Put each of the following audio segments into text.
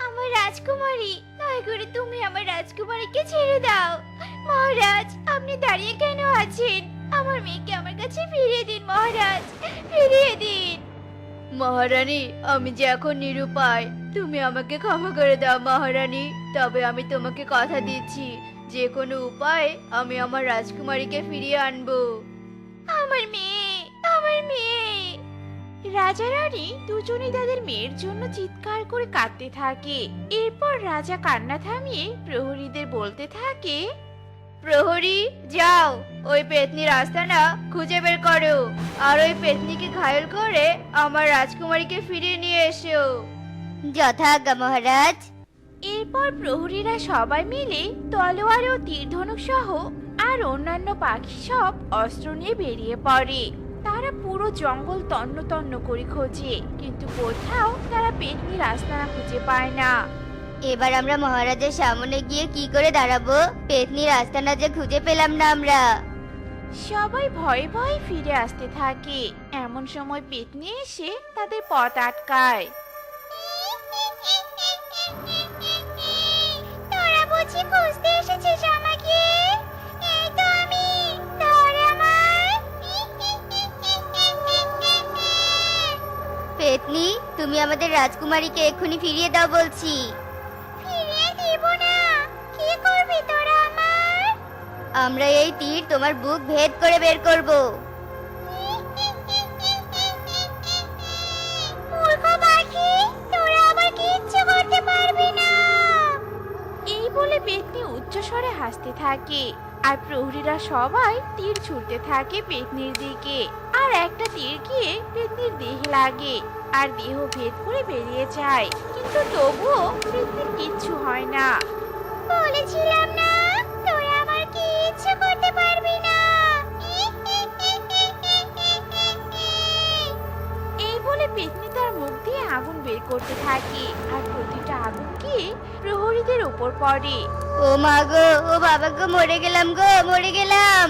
আমার রাজকুমারী, দয়া করে তুমি আমার রাজকুমারীকে ছেড়ে দাও। মহারাজ, আপনি দাঁড়িয়ে কেন আছেন? আমার মেয়েকে আমার কাছে ফিরিয়ে দিন মহারাজ, ফিরিয়ে দিন। মহারানী, আমি যে এখন নিরুপায়, তুমি আমাকে ক্ষমা করে দাও মহারানী। তবে আমি তোমাকে কথা দিচ্ছি, যে কোনো উপায়ে আমি আমার রাজকুমারীকে ফিরিয়ে আনবো। আমার মেয়ে, আমার মেয়ে। রাজা রানী দুজনেই তাদের মেয়ের জন্য চিৎকার করে কাঁদতে থাকে। এরপর রাজা কান্না থামিয়ে প্রহরীদের বলতে থাকে, প্রহরী, যাও ওই পেতনির আস্তানা খুঁজে বের করো, আর ওই পেতনিকে ঘায়েল করে আমার রাজকুমারীকে ফিরিয়ে নিয়ে এসো। যথাজ্ঞা মহারাজ। এরপর প্রহরীরা সবাই মিলে তলোয়ার ও তীরধনুক সহ আর অন্যান্য পাখি সব অস্ত্র নিয়ে বেরিয়ে পড়ে। তারা পুরো জঙ্গল তন্ন তন্ন করে খোঁজে, কিন্তু কোথাও তারা পেতনির আস্তানা খুঁজে পায় না। এবার আমরা মহারাজের সামনে গিয়ে কি করে দাঁড়াবো? পেতনির আস্তানা যে খুঁজে পেলাম না আমরা। সবাই ভয়ে ভয়ে ফিরে আসতে থাকে। এমন সময় পেতনি এসে তাদের পথ আটকায়। তোরা বুঝি খুঁজতে এসেছিস আমাকে? এই তো আমি, ধর আমায়। পেতনি, তুমি আমাদের রাজকুমারীকে এক্ষুনি ফিরিয়ে দাও বলছি। ফিরিয়ে দিব না। কি করবি তোরা আমার? আমরা এই তীর তোমার বুক ভেদ করে বের করব। মূর্খ পাখি, তোরা আবার কিচ্ছু করতে পারবি না। এই বলে পেতনি উচ্চস্বরে হাসতে থাকে, আর প্রহরীরা সবাই তীর ছুঁড়তে থাকে পেতনির দিকে। আর একটা তীর গিয়ে পেতনির দেহে লাগে, আর দেহ ভেদ করে বেরিয়ে যায়। কিন্তু তবুও পেতনির কিচ্ছু হয় না। বলেছিলাম না, তোরা আমার কিচ্ছু করতে পারবি না। এই বলে পেতনি তার মুখ দিয়ে আগুন বের করতে থাকে, আর প্রতিটা আগুন গিয়ে প্রহরীদের উপর পড়ে। ও মা গো, ও বাবা গো, মরে গেলাম গো, মরে গেলাম।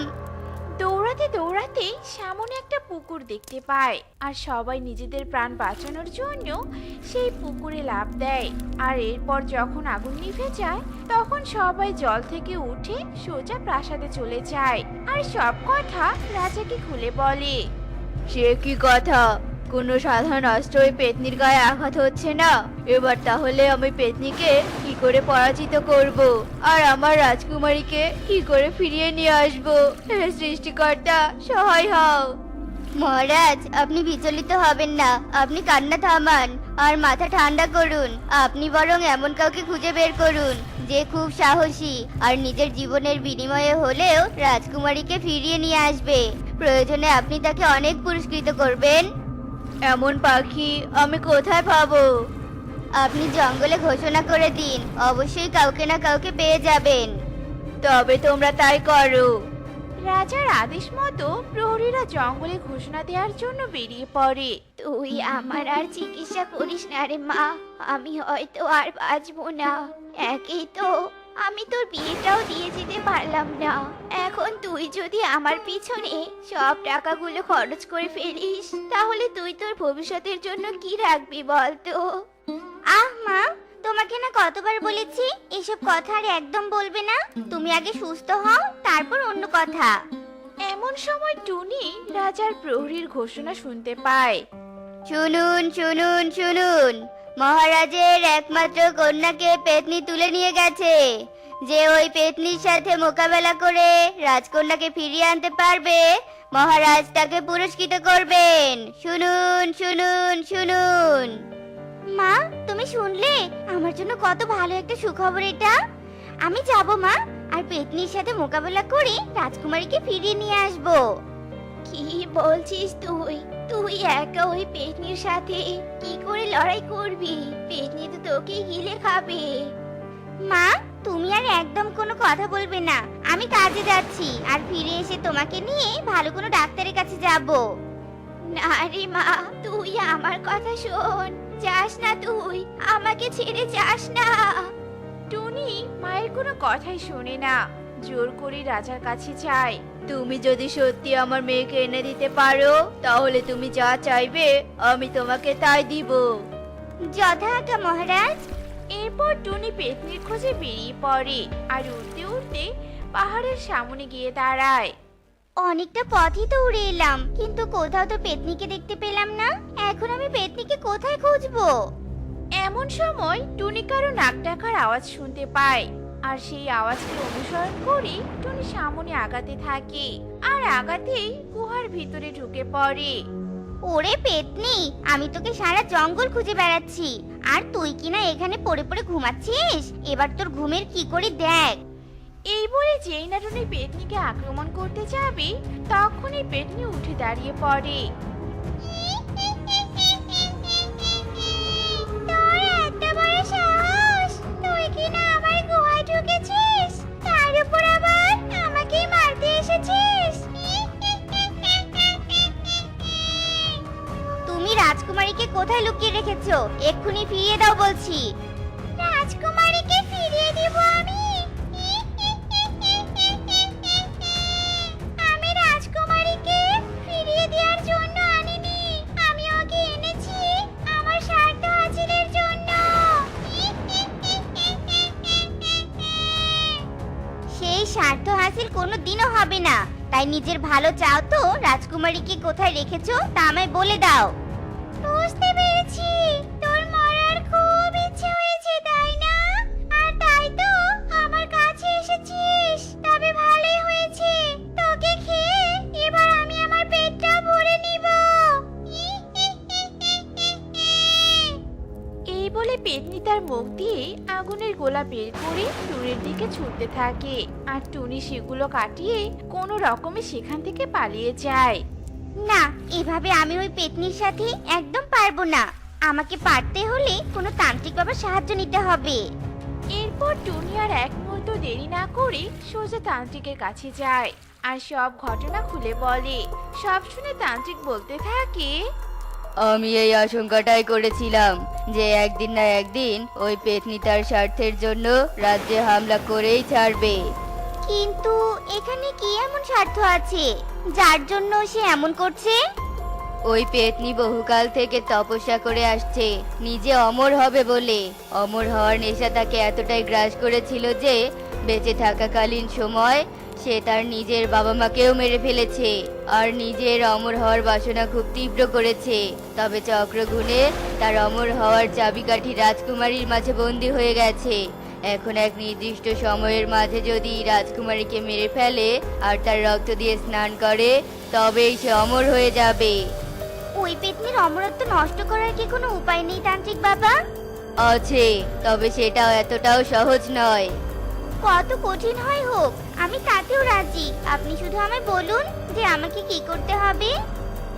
দৌড়াতে দৌড়াতে সামনে একটা পুকুর দেখতে পায়, আর সবাই নিজেদের প্রাণ বাঁচানোর জন্য সেই পুকুরে লাফ দেয়। আর এরপর যখন আগুন নিভে যায়, তখন সবাই জল থেকে উঠে সোজা প্রাসাদে চলে যায়, আর সব কথা রাজাকে খুলে বলে। সে কি কথা? কোনো সাধারণ অস্ত্র ওই পেতনির গায়ে আঘাত হচ্ছে না। এবার তাহলে আমি পেতনিকে কি করে পরাজিত করব, আর আমার রাজকুমারীকে কি করে ফিরিয়ে নিয়ে আসবো? হে সৃষ্টিকর্তা, সহায় হও। মহারাজ, আপনি বিচলিত হবেন না, আপনি কান্না থামান আর মাথা ঠান্ডা করুন। আপনি বরং এমন কাউকে খুঁজে বের করুন যে খুব সাহসী আর নিজের জীবনের বিনিময়ে হলেও রাজকুমারীকে ফিরিয়ে নিয়ে আসবে। প্রয়োজনে আপনি তাকে অনেক পুরস্কৃত করবেন। এমন পাখি আমি কোথায় পাবো? আপনি জঙ্গলে ঘোষণা করে দিন, অবশ্যই কাউকে না কাউকে পেয়ে যাবেন। তবে তোমরা তাই করো। রাজার আদেশ মতো প্রহরীরা জঙ্গলে ঘোষণা দেওয়ার জন্য বেরিয়ে পড়ে। তুই আমার আর চিকিৎসা করিস না রে মা, আমি হয়তো আর বাঁচবো না। একেই তো আমি তোর বিয়েটাও দিয়ে যেতে পারলাম না। এখন তুই যদি আমার পিছনে সব টাকাগুলো খরচ করে ফেলিস, তাহলে তুই তোর ভবিষ্যতের জন্য কি রাখবি বলতো? আহ মা, তোমাকে না কতবার বলেছি এসব কথা আর একদম বলবে না। তুমি আগে সুস্থ হও, তারপর অন্য কথা। এমন সময় টুনি রাজার প্রহরীর ঘোষণা শুনতে পায়। শুনুন শুনুন শুনুন, মহারাজের একমাত্র কন্যাকে পেতনি তুলে নিয়ে গেছে। যে ওই পেতনির সাথে মোকাবেলা করে রাজকন্যাকে ফিরিয়ে আনতে পারবে, মহারাজ তাকে পুরস্কৃত করবেন। শুনুন শুনুন শুনুন। মা, তুমি শুনলে? আমার জন্য কত ভালো একটা সুখবর এটা। আমি যাব মা, আর পেতনির সাথে মোকাবেলা করে রাজকুমারীকে ফিরিয়ে নিয়ে আসবো। কি বলছিস তুই? তুই একা ওই পেতনির সাথে কি করে লড়াই করবি? পেতনি তো তোকে গিলে খাবে। মা, তুমি আর একদম কোনো কথা বলবে না। আমি কাজে যাচ্ছি, আর ফিরে এসে তোমাকে নিয়ে ভালো কোনো ডাক্তারের কাছে যাব। না রে মা, তুই আমার কথা শোন। যাস না, তুই আমাকে ছেড়ে যাস না। টুনি মায়ের কোনো কথাই শোনে না, জোর করে রাজার কাছে যায়। তুমি যদি সত্যি আমার মেয়েকে এনে দিতে পারো, তাহলে তুমি যা চাইবে আমি তোমাকে তাই দিব। যথাজ্ঞা মহারাজ। এরপর টুনি পেতনির খোঁজে বেরিয়ে পড়ে আর উড়তে উড়তে পাহাড়ের সামনে গিয়ে দাঁড়ায়। অনেকটা পথই তো উড়ে এলাম, কিন্তু কোথাও তো পেতনিকে দেখতে পেলাম না। এখন আমি পেতনিকে কোথায় খুঁজবো? এমন সময় টুনি কারো নাক ডাকার আওয়াজ শুনতে পায়, আর সেই আওয়াজকে অনুসরণ করে টুনি সামনে আগাতে থাকে আর আগাতেই গুহার ভিতরে ঢুকে পড়ে। ওরে পেতনি, আমি তোকে সারা জঙ্গল খুঁজে বেড়াচ্ছি, আর তুই কিনা এখানে পড়ে পড়ে ঘুমাচ্ছিস। এবার তোর ঘুমের কি করে দেখ। এই বলে যেই না টুনি পেতনিকে আক্রমণ করতে যাবে, তখনই পেতনি উঠে দাঁড়িয়ে পড়ে। তোর এত বড় সাহস, তুই কিনা আমার গুহায় ঢুকেছিস, তার উপর আবার আমাকেই মারতে এসেছিস। তুমি রাজকুমারীকে কোথায় লুকিয়ে রেখেছো? এক্ষুনি ফিরিয়ে দাও বলছি। রাজকুমারীকে ফিরিয়ে দিব আমি? আমি রাজকুমারীকে ফিরিয়ে দেওয়ার জন্য আনিনি, আমি ওকে এনেছি আমার স্বার্থ হাসিলের জন্য। সেই স্বার্থ হাসিল কোনো দিনও হবে না। তাই নিজের ভালো চাও তো রাজকুমারীকে কোথায় রেখেছো তা আমায় বলে দাও। বুঝতে পেরেছি, তোর মরার খুব ইচ্ছে হয়েছে তাই না? আর তাই তো আমার কাছে এসেছিস। তবে ভালোই হয়েছে, তোকে খেয়ে এবার আমি আমার পেটটা ভরে নিব। এই বলে পেতনি তার মুখ দিয়ে আগুনের গোলা বের করে টুনির দিকে ছুটতে থাকে, আর টুনি সেগুলো কাটিয়ে কোনো রকমে সেখান থেকে পালিয়ে যায়। না, এভাবে আমি ওই পেতনির সাথে একদম পারবো না। আমাকে পারতে হলে কোনো তান্ত্রিক বাবার সাহায্য নিতে হবে। এরপর টুনি আর এক মুহূর্ত দেরি না করে সোজা তান্ত্রিকের কাছে যায় আর সব ঘটনা খুলে বলে। সব শুনে তান্ত্রিক বলতে থাকে, আমি এই আশঙ্কাটাই করেছিলাম যে একদিন না একদিন ওই পেতনি তার স্বার্থের জন্য রাজ্যে হামলা করেই ছাড়বে। কিন্তু এখানে কি এমন স্বার্থ আছে যার জন্য সে এমন করছে? ওই পেতনি বহুকাল থেকে তপস্যা করে আসছে নিজে অমর হবে বলে। অমর হওয়ার নেশা তাকে এতটাই গ্রাস করেছিল যে বেঁচে থাকাকালীন সময় সে তার নিজের বাবা মাকেও মেরে ফেলেছে, আর নিজের অমর হওয়ার বাসনা খুব তীব্র করেছে। তবে চক্রগুণে তার অমর হওয়ার চাবিকাঠি রাজকুমারীর মাঝে বন্দী হয়ে গেছে। এখন এক নির্দিষ্ট সময়ের মাঝে যদি রাজকুমারীকে মেরে ফেলে আর তার রক্ত দিয়ে স্নান করে, তবেই সে অমর হয়ে যাবে। ওই পেতনির অমরত্ব নষ্ট করার কি কোনো উপায় নেই তান্ত্রিক বাবা? আছে, তবে সেটাও এতটাও সহজ নয়। কত কঠিন হয় হোক, আমি তাতেও রাজি। আপনি শুধু আমায় বলুন যে আমাকে কি করতে হবে।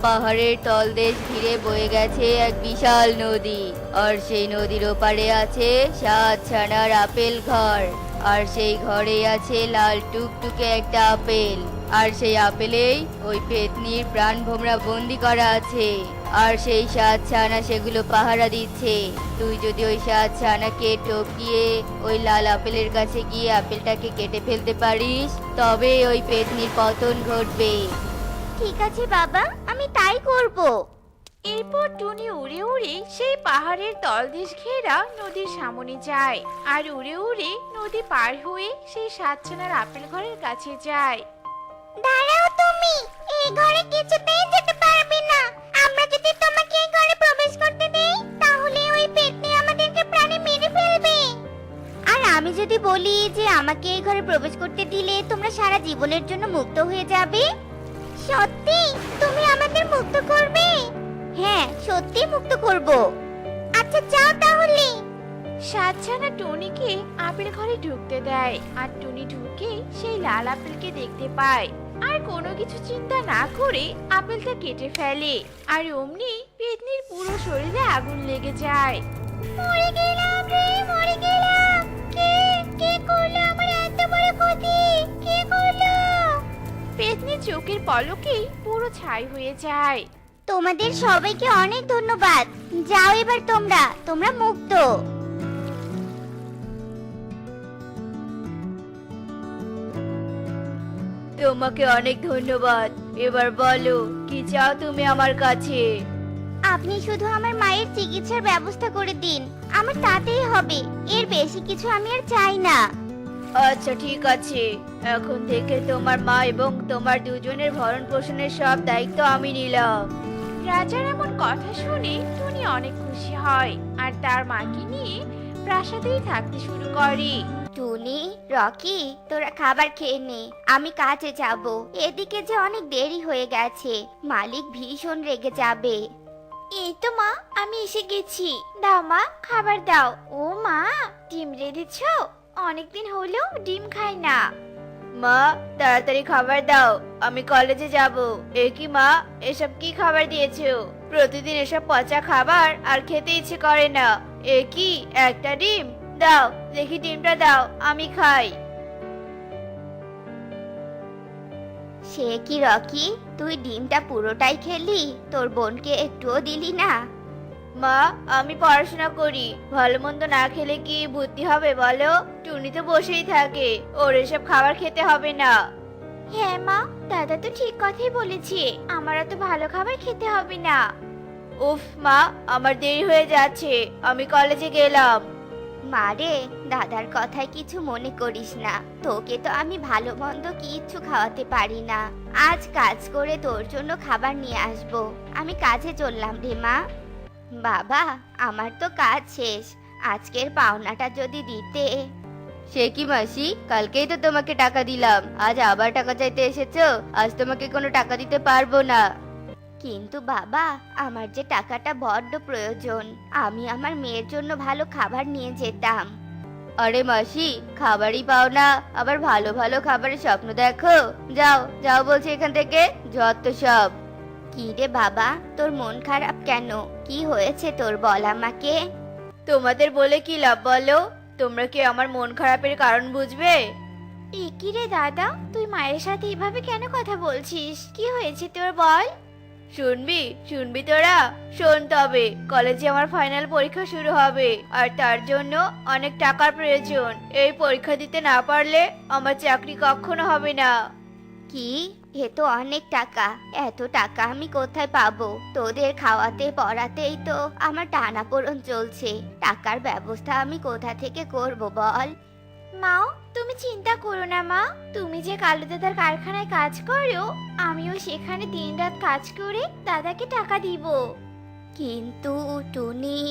পাহাড়ের তলদেশ ঘিরে বয়ে গেছে এক বিশাল নদী, আর সেই নদীর ওপারে আছে 7 ছানার আপেল ঘর, আর সেই ঘরে আছে লাল টুকটুকে একটা আপেল, আর সেই আপেলেই ওই পেতনির প্রাণভোমরা বন্দি করা আছে। আর সেই 7 ছানা সেগুলো পাহারা দিচ্ছে। তুই যদি ওই 7 ছানাকে টপকিয়ে ওই লাল আপেলের কাছে গিয়ে আপেলটাকে কেটে ফেলতে পারিস, তবে ওই পেতনির পতন ঘটবে। ঠিক আছে বাবা, আমি তাই করব। এরপর টুনি উড়ে উড়ে সেই পাহাড়ের তলদেশ ঘেরা নদীর সামনে যায় আর উড়ে উড়ে নদী পার হয়ে সেই 7 ছানার আপেল ঘরের কাছে যায়। দাঁড়াও তুমি, এই ঘরে কিছুতেই যেতে পারবে না। আমরা যদি তোমাকে এই ঘরে প্রবেশ করতে দেই তাহলে ওই পেতনি আমাদেরকে প্রাণে মেরে ফেলবে। আর আমি যদি বলি যে আমাকে এই ঘরে প্রবেশ করতে দিলে তোমরা সারা জীবনের জন্য মুক্ত হয়ে যাবে, সত্যি তুমি আমাদের মুক্ত করবে? হ্যাঁ, সত্যি মুক্ত করব। আচ্ছা যাও তাহলে। 7 ছানা টুনিকে আপেল ঘরে ঢুকতে দেয়, আর টুনি ঢুকে সেই লাল আপেলকে দেখতে পায় আর কোনো কিছু চিন্তা না করে আপেলটা কেটে ফেলে, আর অমনি পেতনির পুরো শরীরে আগুন লেগে যায়। মরে গেলাম রে, মরে গেলাম। কে কে করলো আমার এত বড় ক্ষতি? কে করলো? পেতনির চোখের পলকেই পুরো ছাই হয়ে যায়। তোমাদের সবাইকে অনেক ধন্যবাদ। যাও এবার তোমরা মুক্ত। তোমাকে অনেক ধন্যবাদ। এবার বলো, কি চাও তুমি আমার কাছে? আপনি শুধু আমার মায়ের চিকিৎসার ব্যবস্থা করে দিন, আমার তাতেই হবে। এর বেশি কিছু আমি আর চাই না। আচ্ছা ঠিক আছে, এখন থেকে তোমার মা এবং তোমার দুজনের ভরণ পোষণের সব দায়িত্ব আমি নিলাম। রাজার এমন কথা শুনে টুনি অনেক খুশি হয় আর তার মাকে নিয়ে প্রাসাদেই থাকতে শুরু করে। টুনি, রকি, তোরা খাবার খেয়ে নে, আমি কাজে যাব। এদিকে যে অনেক দেরি হয়ে গেছে, মালিক ভীষণ রেগে যাবে। এই তো মা, আমি এসে গেছি। দাও মা, খাবার দাও। ও মা, ডিম রেঁধেছো? অনেকদিন হলো ডিম খাই না। মা তাড়াতাড়ি খাবার দাও, আমি কলেজে যাব। এ কি মা, এসব কি খাবার দিয়েছো? প্রতিদিন এসব পচা খাবার আর খেতে ইচ্ছে করে না। এ কি, একটা ডিম দাও, দেখি ডিমটা দাও, আমি খাই। সে কি রকি, তুই ডিমটা পুরোটাই খেলি? তোর বোনকে একটুও দিলি না? মা আমি পড়াশোনা করি, ভালো মন্দ না খেলে কি বুদ্ধি হবে বলো? টুনি তো বসেই থাকে, ওর এসব খাবার খেতে হবে না। হ্যাঁ মা, দাদা তো ঠিক কথাই বলেছে, আমার তো ভালো খাবার খেতে হবে না। উফ মা, আমার দেরি হয়ে যাচ্ছে, আমি কলেজে গেলাম। মারে, দাদার কথায় কিছু মনে করিস না। তোকে তো আমি ভালো মন্দ কিচ্ছু খাওয়াতে পারি না। আজ কাজ করে তোর জন্য খাবার নিয়ে আসবো। আমি কাজে চললাম রে মা। বাবা, আমার তো কাজ শেষ, আজকের পাওনাটা যদি দিতে। সে কি মাসি, কালকেই তো তোমাকে টাকা দিলাম, আজ আবার টাকা চাইতে এসেছো? আজ তোমাকে কোনো টাকা দিতে পারবো না। কিন্তু বাবা, আমার যে টাকাটা বড্ড প্রয়োজন। আমি আমার মেয়ের জন্য ভালো খাবার নিয়ে যেতাম। আরে মাসি, খাবারই পাও না, আবার ভালো ভালো খাবারের স্বপ্ন দেখো? যাও যাও বলছি এখান থেকে, যত সব। কি রে বাবা, তোর মন খারাপ কেন? কি হয়েছে তোর, বল আমাকে। তোমাদের বলে কি লাভ বলো? তোমরা কি আমার মন খারাপের কারণ বুঝবে? এ কি রে দাদা, তুই মায়ের সাথে এভাবে কেন কথা বলছিস? কি হয়েছে তোর, বল। শুনবি শুনবি তোরা? শোন তবে, কলেজে আমার ফাইনাল পরীক্ষা শুরু হবে আর তার জন্য অনেক টাকার প্রয়োজন। এই পরীক্ষা দিতে না পারলে আমার চাকরি কখনো হবে না। কি, এ তো অনেক টাকা। এত টাকা আমি কোথায় পাবো? তোদের খাওয়াতে পড়াতেই তো আমার টানাপোড়েন চলছে। টাকার ব্যবস্থা আমি কোথা থেকে করব বল? মাও, তুমি চিন্তা করো না মা, তুমি যে কালু দাদার কারখানায় কাজ করো, আমিও সেখানে দিনরাত কাজ করে দাদাকে টাকা দিব। কিন্তু টুনি।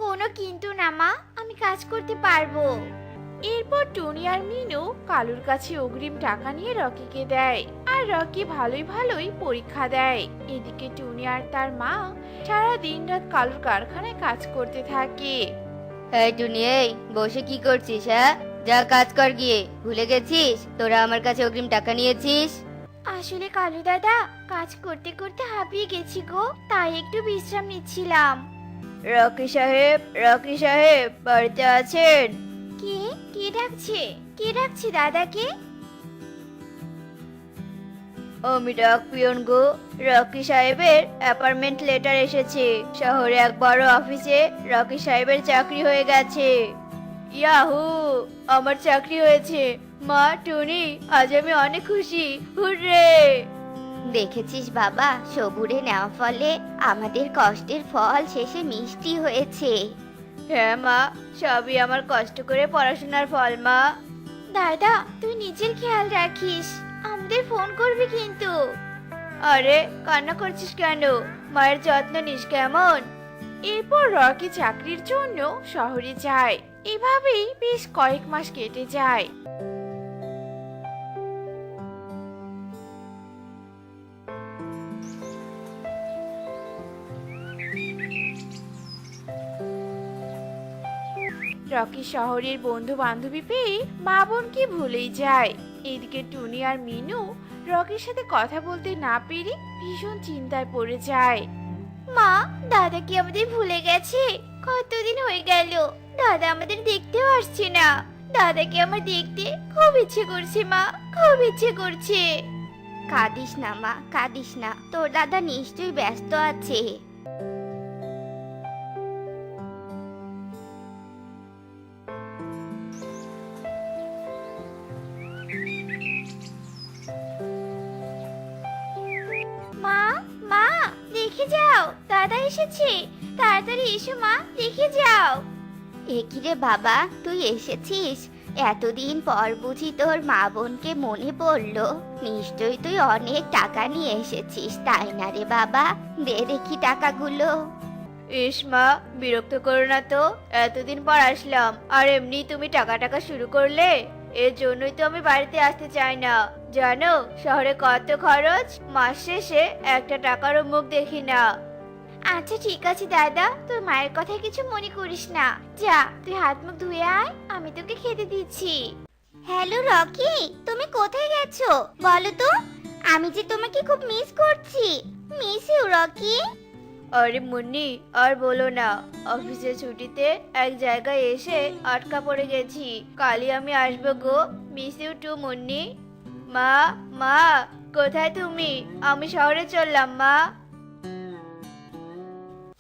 কোনো কিন্তু না মা, আমি কাজ করতে পারবো। এরপর টুনি আর মিনু কালুর কাছে অগ্রিম টাকা নিয়ে রকিকে দেয় আর রকি ভালোই ভালোই পরীক্ষা দেয়। এদিকে টুনি আর তার মা সারা দিন রাত কালুর কারখানায় কাজ করতে থাকে। এই টুনি, এই বসে কি করছিস? হ্যাঁ, যা কাজ কর গিয়ে। ভুলে গেছিস তোরা আমার কাছে অগ্রিম টাকা নিয়েছিস? আসলে কালু দাদা, কাজ করতে করতে হাঁপিয়ে গেছি গো, তাই একটু বিশ্রাম নিচ্ছিলাম। রকি সাহেব, রকি সাহেব বাড়িতে আছেন? কে কে ডাকছে? কে ডাকছে দাদাকে? আমি ডাক পিয়ন গো। রকি সাহেবের অ্যাপয়েন্টমেন্ট লেটার এসেছে। শহরে এক বড় অফিসে রকি সাহেবের চাকরি হয়ে গেছে। ইয়াহু, আমার চাকরি হয়েছে। মা, টুনি, আজ আমি অনেক খুশি। হুররে! দেখেছিস বাবা, সবুরে নেওয়া ফলে আমাদের কষ্টের ফল শেষে মিষ্টি হয়েছে। হ্যাঁ মা, সবই আমার কষ্ট করে পড়াশোনার ফল মা। দাদা, তুই নিজের খেয়াল রাখিস, আমাদের ফোন করবি কিন্তু। আরে কান্না করছিস কেন? মায়ের যত্ন নিস কেমন? এরপর রকি চাকরির জন্য শহরে যায়। এভাবেই বেশ কয়েক মাস কেটে যায়। রকি শহরের বন্ধু বান্ধবী পেয়ে মা বোনকে ভুলেই যায়। এদিকে টুনি আর মিনু রকির সাথে কথা বলতে না পেরে ভীষণ চিন্তায় পড়ে যায়। মা, দাদা কি আমাদের ভুলে গেছে? কতদিন হয়ে গেল দাদা আমাদের দেখতেও আসছে না। দাদাকে আমার দেখতে খুব ইচ্ছে করছে মা, খুব ইচ্ছে করছে। কাঁদিস না মা, কাঁদিস না, তোর দাদা নিশ্চয়ই ব্যস্ত আছে। মা, মা, দেখে যাও, দাদা এসেছে। তাড়াতাড়ি এসো মা, দেখে যাও। এ কি রে বাবা, তুই এসেছিস? এতদিন পর বুঝি তোর মা বোনকে মনে পড়লো? নিশ্চয়ই তুই অনেক টাকা নিয়ে এসেছিস, তাই না রে বাবা? দে দেখি টাকাগুলো। ইস মা, বিরক্ত করো না তো। এতদিন পর আসলাম আর এমনি তুমি টাকা টাকা শুরু করলে। এর জন্যই তো আমি বাড়িতে আসতে চাই না। জানো শহরে কত খরচ, মাস শেষে একটা টাকারও মুখ দেখি না। আচ্ছা ঠিক আছে দাদা, তোর মায়ের কথায় কিছু মনে করিস না। যা, তুই হাত মুখ ধুয়ে আয়, আমি তোকে খেতে দিচ্ছি। হ্যালো রকি, তুমি কোথায় গেছো বলো তো? আমি যে তোমাকে খুব মিস করছি। Miss you Rocky. আরে মুন্নি, আর বলো না। অফিসের ছুটিতে এক জায়গায় এসে আটকা পড়ে গেছি। কালই আমি আসবো গো। Miss you too Munni. মা, মা, কোথায় তুমি? আমি শহরে চললাম মা।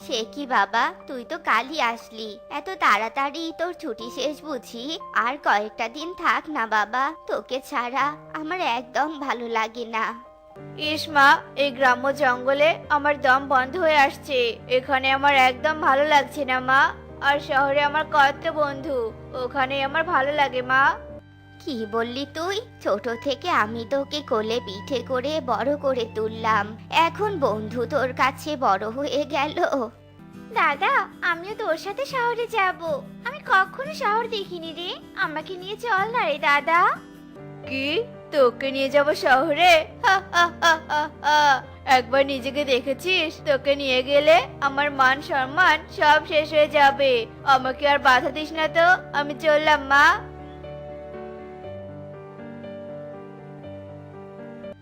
সে কি বাবা, তুই তো কালই আসলি, এত তাড়াতাড়ি তোর ছুটি শেষ বুঝি? আর কয়েকটা দিন থাক না বাবা, তোকে ছাড়া আমার একদম ভালো লাগে না। ইস মা, এই গ্রাম্য জঙ্গলে আমার দম বন্ধ হয়ে আসছে। এখানে আমার একদম ভালো লাগছে না মা। আর শহরে আমার কত বন্ধু, ওখানে আমার ভালো লাগে মা। কি বললি তুই? ছোট থেকে আমি তোকে কোলে পিঠে করে বড় করে তুললাম, এখন বন্ধু তোর কাছে বড় হয়ে গেল? দাদা, আমিও তোর সাথে শহরে যাব। আমি কখনো শহর দেখিনি রে, আমাকে নিয়ে চল না রে দাদা। কি, তোকে নিয়ে যাব শহরে? হা, হা, হা, হা, হা। একবার নিজেকে দেখেছিস? তোকে নিয়ে গেলে আমার মান সম্মান সব শেষ হয়ে যাবে। আমাকে আর বাধা দিস না তো, আমি চললাম মা।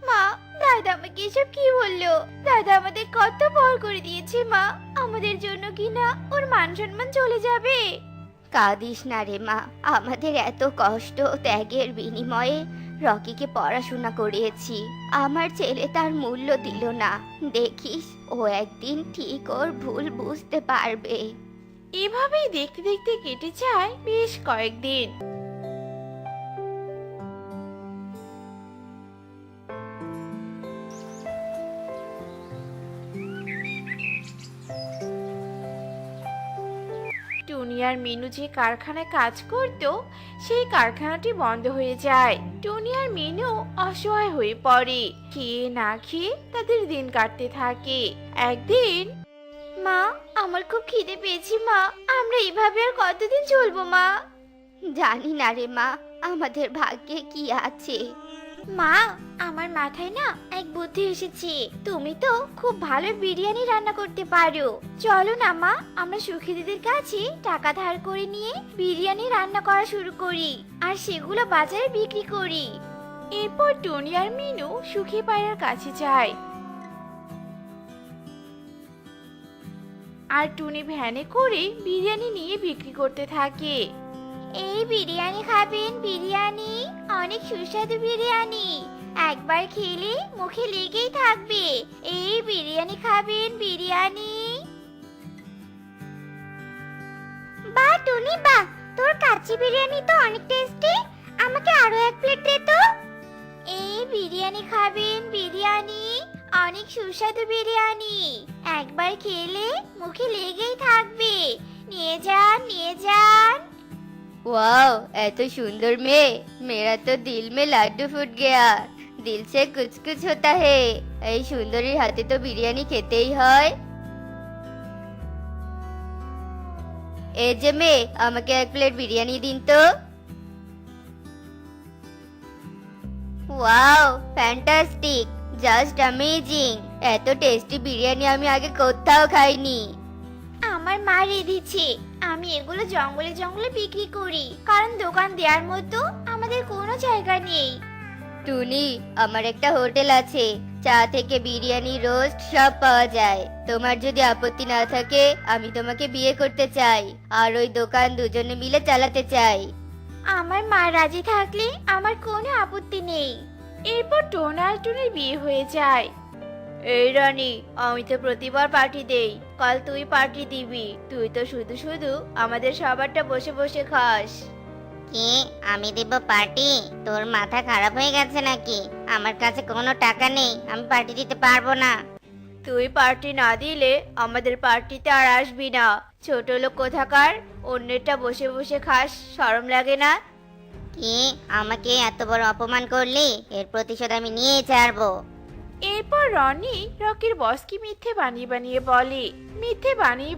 মা, দাদা আমাকে এসব কি বললো? দাদা আমাদের কত বড় করে দিয়েছে মা, আমাদের জন্য কি না ওর মান সম্মান চলে যাবে? কাঁদিস না রে মা, আমাদের এত কষ্ট ত্যাগের বিনিময়ে রকিকে পড়াশোনা করিয়েছি। আমার ছেলে তার মূল্য দিল না। দেখিস, ও একদিন ঠিক ওর ভুল বুঝতে পারবে। এভাবেই দেখতে দেখতে কেটে যায় বেশ কয়েকদিন। টুনি আর মিনু যে কারখানায় কাজ করত, সেই কারখানাটি বন্ধ হয়ে যায়। টুনি আর মিনু অসহায় হয়ে পড়ে। খেয়ে না খেয়ে তাদের দিন কাটতে থাকে। একদিন, মা, আমার খুব খিদে পেয়েছি মা, আমরা এভাবে আর কতদিন চলবো মা? জানি না রে মা, আমাদের ভাগ্যে কি আছে। মা, আমার মাথায় না এক বুদ্ধি এসেছে। তুমি তো খুব ভালো বিরিয়ানি রান্না করতে পারো। চলো না মা, আমরা সুখী দিদির কাছে টাকা ধার করে নিয়ে বিরিয়ানি রান্না করা শুরু করি আর সেগুলো বাজারে বিক্রি করি। এরপর টনি আর মিনু সুখী পায়রার কাছে যায় আর টুনি ভ্যানে করে বিরিয়ানি নিয়ে বিক্রি করতে থাকে। এই বিরিয়ানি খাবেন? বিরিয়ানি অনেক সুস্বাদু বিরিয়ানি, একবার খেলে মুখে লেগেই থাকবে। এই বিরিয়ানি খাবেন? বিরিয়ানি। বাহ টুনি বাহ, তোর কাচ্চি বিরিয়ানি তো অনেক টেস্টি, আমাকে আরো এক প্লেট দে তো। এই বিরিয়ানি খাবেন? বিরিয়ানি অনেক সুস্বাদু বিরিয়ানি, একবার খেলে মুখে লেগেই থাকবে। নিয়ে যান, নিয়ে যান। वाओ, এত সুন্দর মেয়ে। मेरा तो दिल में लाड্ডু ফুট गया। दिल से कुछ कुछ होता है। এই সুন্দরীর হাতে তো বিরিয়ানি খেতেই হয়। এই যে মেয়ে, আমাকে এক প্লেট বিরিয়ানি দিন তো। Wow, fantastic, just amazing. এত টেস্টি বিরিয়ানি আমি আগে কোথাও খাইনি। আমার মা রেঁধেছে, আমি এগুলো জঙ্গলে জঙ্গলে বিক্রি করি, কারণ দোকান দেওয়ার মতো আমাদের কোনো জায়গা নেই। টুনি, আমার একটা হোটেল আছে, চা থেকে বিরিয়ানি, রোস্ট সব পাওয়া যায়। তোমার যদি আপত্তি না থাকে, আমি তোমাকে বিয়ে করতে চাই আর ওই দোকান দুজনে মিলে চালাতে চাই। আমার মা রাজি থাকলে আমার কোনো আপত্তি নেই। এরপর টোনা আর টুনির বিয়ে হয়ে যায়। এই রানী, আমি তো প্রতিবার পার্টি দেই, কাল তুই পার্টি দিবি। তুই তো শুধু শুধু আমাদের সবারটা বসে বসে খাস। কি, আমি দেব পার্টি? তোর মাথা খারাপ হয়ে গেছে নাকি? আমার কাছে কোনো টাকা নেই, আমি পার্টি দিতে পারবো না। তুই পার্টি না দিলে আমাদের পার্টিতে আর আসবি না। ছোট লোক কোথাকার, অন্যেরটা বসে বসে খাস, শরম লাগে না? কি, আমাকে এত বড় অপমান করলি? এর প্রতিশোধ আমি নিয়ে ছাড়বো। এরপর রনি রকির বসকে মিথ্যে বানিয়ে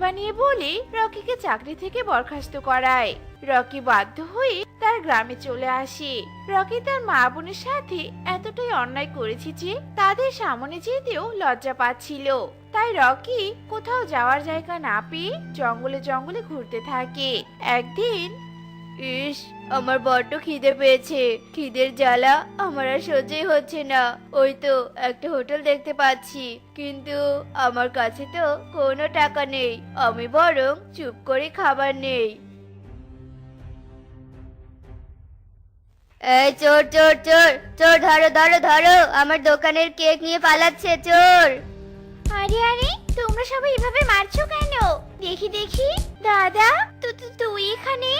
বানিয়ে বলে, রকিকে চাকরি থেকে বরখাস্ত করায়। রকি বাধ্য হয়ে তার গ্রামে চলে আসে। রকি তার মা বোনের সাথে এতটাই অন্যায় করেছে যে তাদের সামনে যেতেও লজ্জা পাচ্ছিল। তাই রকি কোথাও যাওয়ার জায়গা না পেয়ে জঙ্গলে জঙ্গলে ঘুরতে থাকে। একদিন, ইস, আমার বড্ড খিদে পেয়েছে। খিদের জ্বালা আমার আর সহ্যই হচ্ছে না। ওই তো একটা হোটেল দেখতে পাচ্ছি, কিন্তু আমার কাছে তো কোনো টাকা নেই। আমি বরং চুপ করে খাবার নেই। এই চোর চোর চোর চোর, ধরো ধরো ধরো, আমার দোকানের কেক নিয়ে পালাচ্ছে চোর। আরে আরে, তোমরা সবাই এভাবে মারছো কেন? দেখি দেখি। দাদা, তুই এখানে?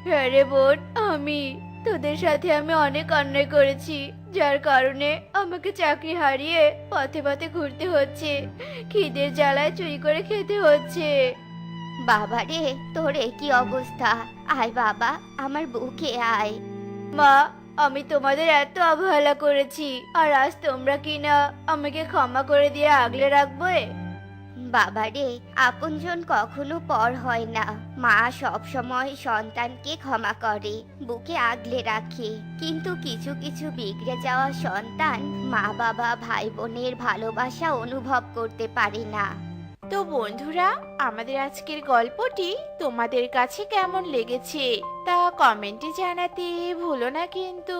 হ্যাঁ রে বোন, আমি। তোদের সাথে আমি অনেক অন্যায় করেছি, যার কারণে আমাকে চাকরি হারিয়ে পথে পথে ঘুরতে হচ্ছে। খিদের জ্বালায় চুরি করে খেতে হচ্ছে। বাবা রে, তোর এ কি অবস্থা? আয় বাবা, আমার বুকে আয়। মা, আমি তোমাদের এত অবহেলা করেছি, আর আজ তোমরা কিনা আমাকে ক্ষমা করে দিয়ে আগলে রাখবে? বাবা রে, আপনজন কখনো পর হয় না। মা সব সময় সন্তানকে ক্ষমা করে, বুকে আগলে রাখে। কিন্তু কিছু কিছু বিগড়ে যাওয়া সন্তান মা বাবা ভাই বোনের ভালোবাসা অনুভব করতে পারে না। তো বন্ধুরা, আমাদের আজকের গল্পটি তোমাদের কাছে কেমন লেগেছে তা কমেন্টে জানাতে ভুলো না কিন্তু।